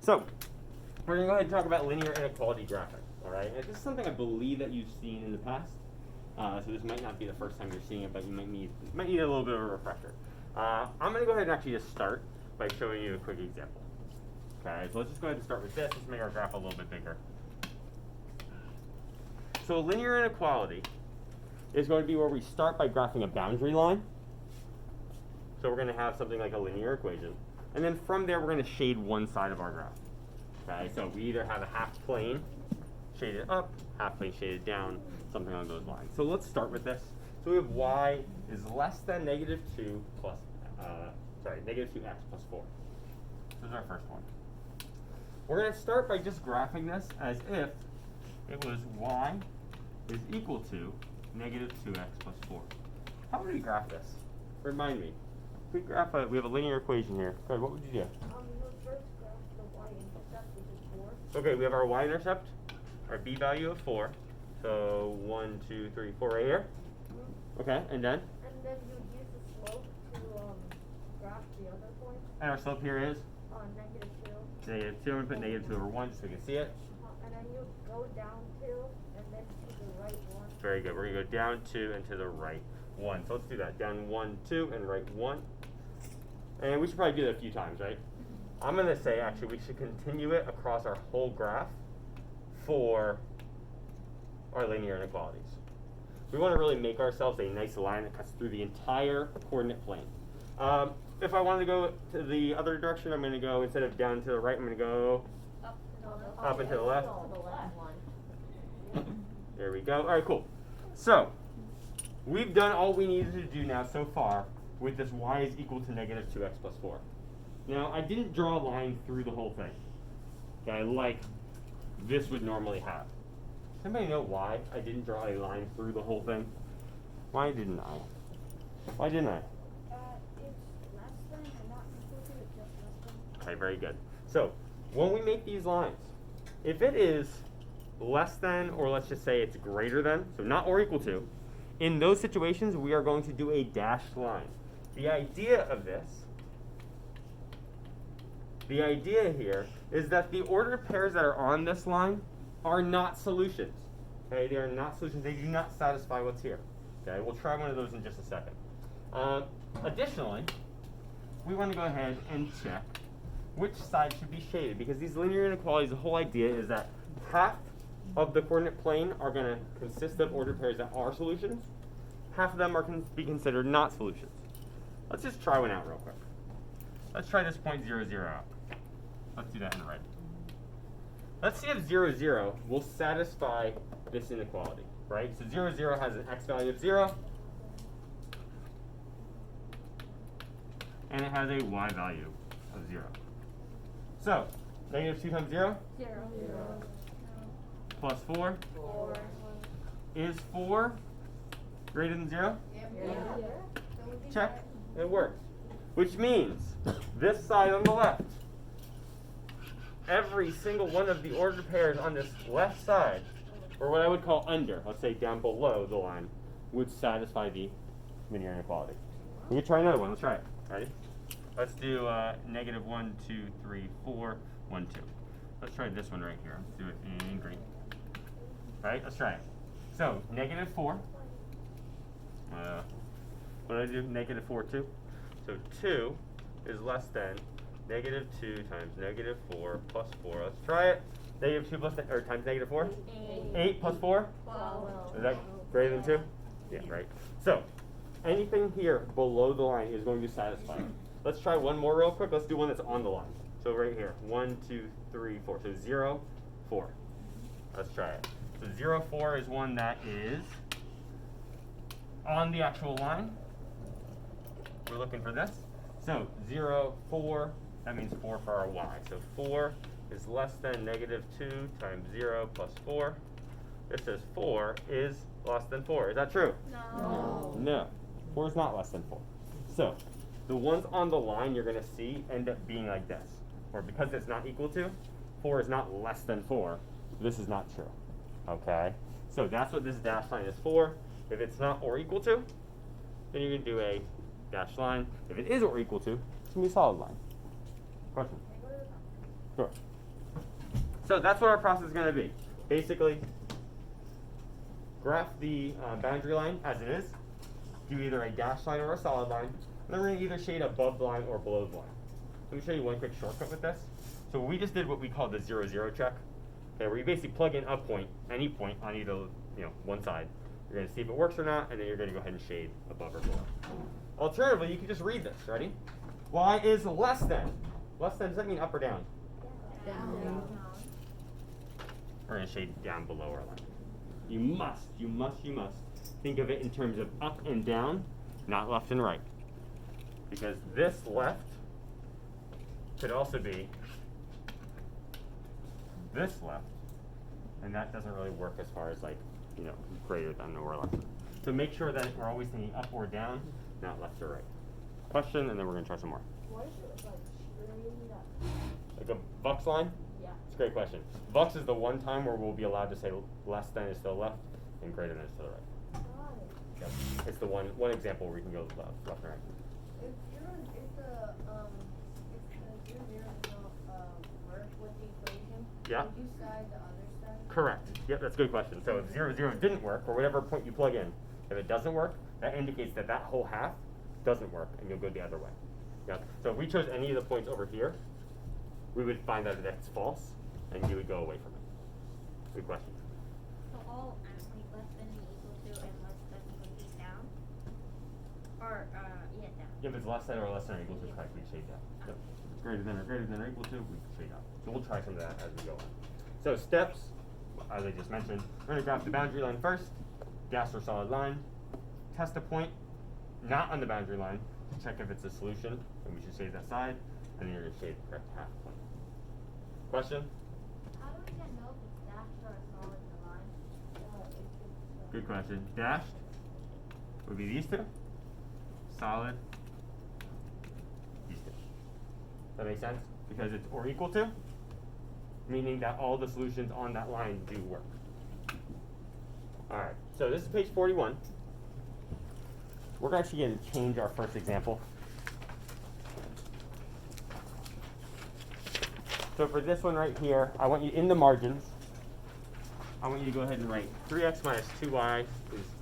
So we're going to go ahead and talk about linear inequality graphing. All right, and this is something I believe that you've seen in the past. So this might not be the first time you're seeing it, but you might need a little bit of a refresher. I'm going to go ahead and actually just start by showing you a quick example. Okay, so let's just go ahead and start with this. Let's make our graph a little bit bigger. So linear inequality is going to be where we start by graphing a boundary line. So we're going to have something like a linear equation. And then from there, we're going to shade one side of our graph. Okay, so we either have a half plane shaded up, half plane shaded down, something along those lines. So let's start with this. So we have y is less than negative 2 plus, negative 2x plus 4. This is our first one. We're going to start by just graphing this as if it was y is equal to negative 2x plus 4. How would we graph this? Remind me. If we graph we have a linear equation here. Okay, what would you do? You first graph the y-intercept, which is 4. Okay, we have our y-intercept, our b value of 4. So 1, 2, 3, 4 right here. Okay, and then? And then you use the slope to graph the other point. And our slope here is? Negative 2. Negative 2. I'm going to put negative 2 over 1 just so we can see it. And then you go down 2 and then to the right 1. Very good. We're going to go down 2 and to the right 1. So let's do that. Down 1, 2, and right 1. And we should probably do that a few times, right? I'm going to say, actually, we should continue it across our whole graph for our linear inequalities. We want to really make ourselves a nice line that cuts through the entire coordinate plane. If I wanted to go to the other direction, I'm going to go, instead of down to the right, I'm going to go up and to the left. There we go. All right, cool. So we've done all we needed to do now so far with this y is equal to negative 2x plus 4. Now, I didn't draw a line through the whole thing, okay, like this would normally have. Does anybody know why I didn't draw a line through the whole thing? Why didn't I? Why didn't I? It's less than and not equal to, it's just less than. Okay, very good. So when we make these lines, if it is less than, or let's just say it's greater than, so not or equal to, in those situations we are going to do a dashed line. The idea of this, the idea here is that the ordered pairs that are on this line are not solutions. Okay, they are not solutions. They do not satisfy what's here. Okay, we'll try one of those in just a second. Additionally, we want to go ahead and check which side should be shaded, because these linear inequalities, the whole idea is that half of the coordinate plane are going to consist of ordered pairs that are solutions. Half of them are be considered not solutions. Let's just try one out real quick. Let's try this point 0, 0 out. Let's do that in red. Let's see if 0, 0 will satisfy this inequality, right? So 0, 0 has an x value of 0, and it has a y value of 0. So, negative 2 times 0? 0. Plus 4? 4. Is 4 greater than 0? Check. It works. Which means this side on the left, every single one of the ordered pairs on this left side, or what I would call under, let's say down below the line, would satisfy the linear inequality. We can try another one. Let's try it. Ready? Let's do negative 1, 2, 3, 4, 1, 2. Let's try this one right here. Let's do it in green. All right, let's try it. So negative 4. What did I do? Negative 4, 2. So 2 is less than negative 2 times negative 4 plus 4. Let's try it. Negative 2 plus or times negative 4? 8 plus 4? 12. Is that greater than 2? Yeah, right. So anything here below the line is going to satisfy it. Let's try one more real quick. Let's do one that's on the line. So right here, 1, 2, 3, 4. So 0, 4. Let's try it. So 0, 4 is one that is on the actual line. We're looking for this. So 0, 4, that means 4 for our y. So 4 is less than negative 2 times 0 plus 4. This says 4 is less than 4. Is that true? No. No. 4 is not less than 4. So the ones on the line you're going to see end up being like this. Or because it's not equal to, 4 is not less than 4. This is not true. Okay? So that's what this dashed line is for. If it's not or equal to, then you can do a dashed line. If it is or equal to, it's going to be a solid line. Question? Sure. So that's what our process is going to be. Basically, graph the boundary line as it is, do either a dashed line or a solid line, and then we're going to either shade above the line or below the line. Let me show you one quick shortcut with this. So we just did what we call the 0, 0 check, okay, where you basically plug in a point, any point on either one side. You're going to see if it works or not, and then you're going to go ahead and shade above or below. Alternatively, you can just read this. Ready? Y is less than. Less than, does that mean up or down? Down. We're going to shade down below our line. You must think of it in terms of up and down, not left and right. Because this left could also be this left, and that doesn't really work as far as greater than or less than. So make sure that we're always thinking up or down, not left or right. Question, and then we're going to try some more. What is it like straight up? Like a Vux line? Yeah. It's a great question. Vux is the one time where we'll be allowed to say less than is to the left and greater than is to the right. Got it. Yep. It's the one example where we can go left and right. If the 0, 0 don't work with the equation, Yeah. would you side the other side? Correct. Yep, that's a good question. So if 0, 0 didn't work, or whatever point you plug in, if it doesn't work, that indicates that that whole half doesn't work, and you'll go the other way. Yeah. So if we chose any of the points over here, we would find that it's false, and you would go away from it. Good question. So all like less than and equal to and less than would be down? Or yeah, down. If it's less than or less than or equal to, correct, we shade down. Yep. If it's greater than or equal to, we shade up. So we'll try some of that as we go on. So steps, as I just mentioned, we're going to graph the boundary line first, dashed or solid line, test a point not on the boundary line to check if it's a solution, and we should shade that side, and then you're going to shade the correct half point. Question? How do we know if it's dashed or a solid line? Good question. Dashed would be these two. Solid, these two. That make sense? Because it's or equal to, meaning that all the solutions on that line do work. All right, so this is page 41. We're actually going to change our first example. So for this one right here, I want you in the margins, I want you to go ahead and write 3x minus 2y is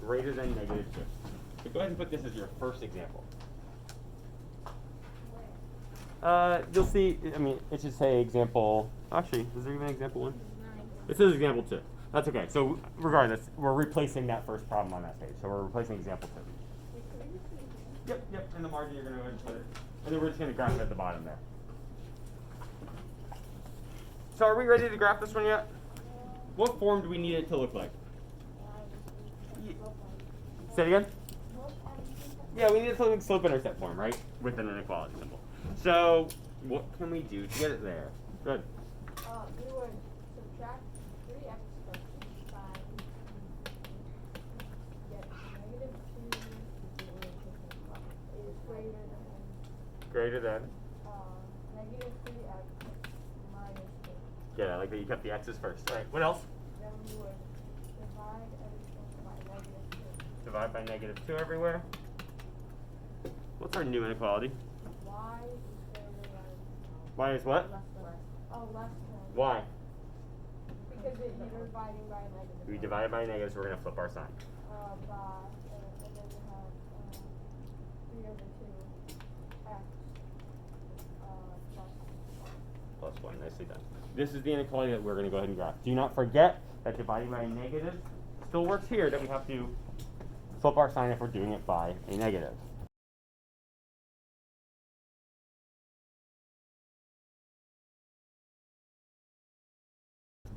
greater than negative 2. So go ahead and put this as your first example. You'll see, I mean, it should say example, actually, is there even example 1? It says example 2. That's okay. So regardless, we're replacing that first problem on that page. So we're replacing example 2. Yep, in the margin you're going to go ahead and put it. And then we're just going to graph it at the bottom there. So are we ready to graph this one yet? What form do we need it to look like? Say it again? Yeah, we need it to look like slope-intercept form, right? With an inequality symbol. So what can we do to get it there? Good. We would subtract 3x from each side. Get negative 2 is greater than negative 3x minus 2. Yeah, I like that you kept the x's first. All right, what else? Then we would divide everything by negative 2. Divide by negative 2 everywhere. What's our new inequality? Y is greater than. Y is what? Less than. Why? Because you're dividing by a negative. We divided by a negative, so we're going to flip our sign. And then you have 3 over 2 x Plus 1, nicely done. This is the inequality that we're going to go ahead and graph. Do not forget that dividing by a negative still works here, that we have to flip our sign if we're doing it by a negative.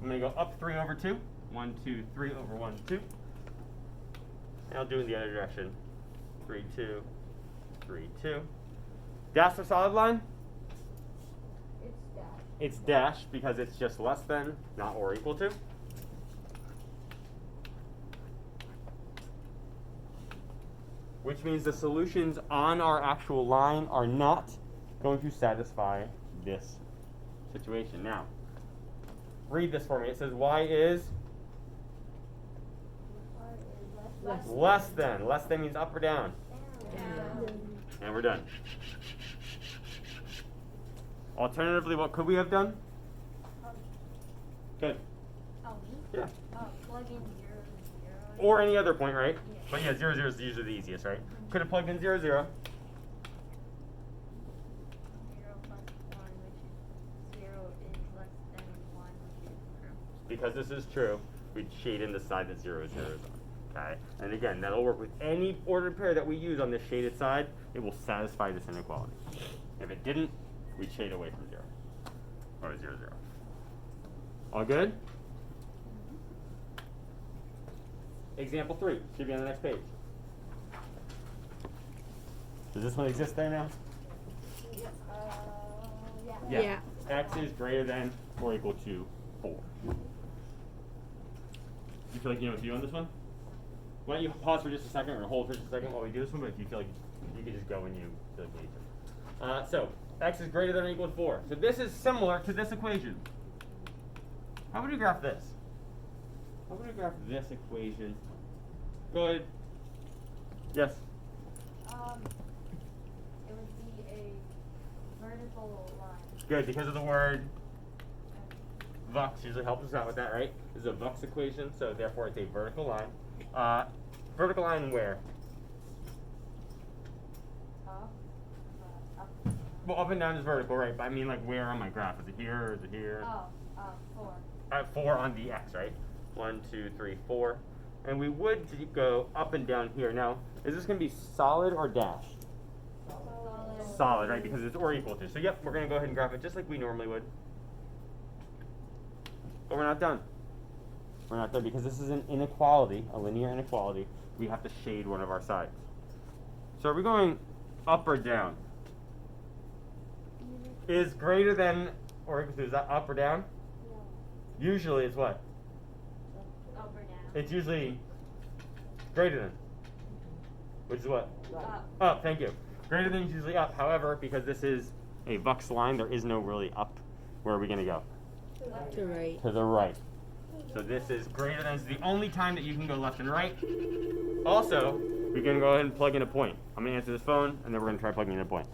I'm going to go up 3 over 2. 1, 2, 3 over 1, 2. And I'll do it in the other direction. 3, 2, 3, 2. Dash or solid line? It's dashed. It's dashed because it's just less than, not or equal to. Which means the solutions on our actual line are not going to satisfy this situation. Now, read this for me. It says y is less than. Less than means up or down. And we're done. Alternatively, what could we have done? Good. Oh, me? Yeah. Plug in 0, 0. Or any other point, right? Yeah. But yeah, 0, 0 is usually the easiest, right? Could have plugged in 0, 0. 0 plus 1, which is 0 is less than 1, which is true. Because this is true, we'd shade in the side that 0, 0 is on. Okay? And again, that'll work with any ordered pair that we use on this shaded side. It will satisfy this inequality. If it didn't, we'd shade away from 0. Or 0, 0. All good? Example 3 should be on the next page. Does this one exist there now? Yeah. Yeah. X is greater than or equal to 4. You feel like you know what to do on this one? Why don't you pause for just a second or hold for just a second while we do this one, but if you feel like you can just go when you feel like you need to. So, X is greater than or equal to 4. So this is similar to this equation. How would we graph this? How would we graph this equation? Go ahead. Yes? It would be a vertical line. Good, because of the word Vux usually helps us out with that, right? This is a Vux equation, so therefore it's a vertical line. Vertical line where? Up. Well, up and down is vertical, right? But I mean, like, where on my graph? Is it here or is it here? 4. At 4 on the X, right? 1, 2, 3, 4. And we would go up and down here. Now, is this going to be solid or dashed? Solid, right? Because it's or equal to. So, yep, we're going to go ahead and graph it just like we normally would. But we're not done. We're not done because this is an inequality, a linear inequality. We have to shade one of our sides. So are we going up or down? Is greater than or equal to, is that up or down? Usually it's what? Up or down? It's usually greater than. Which is what? Up. Up, thank you. Greater than is usually up. However, because this is a Vux line, there is no really up. Where are we going to go? To right. To the right. So this is greater than is the only time that you can go left and right. Also, we can go ahead and plug in a point. I'm going to answer this phone, and then we're going to try plugging in a point.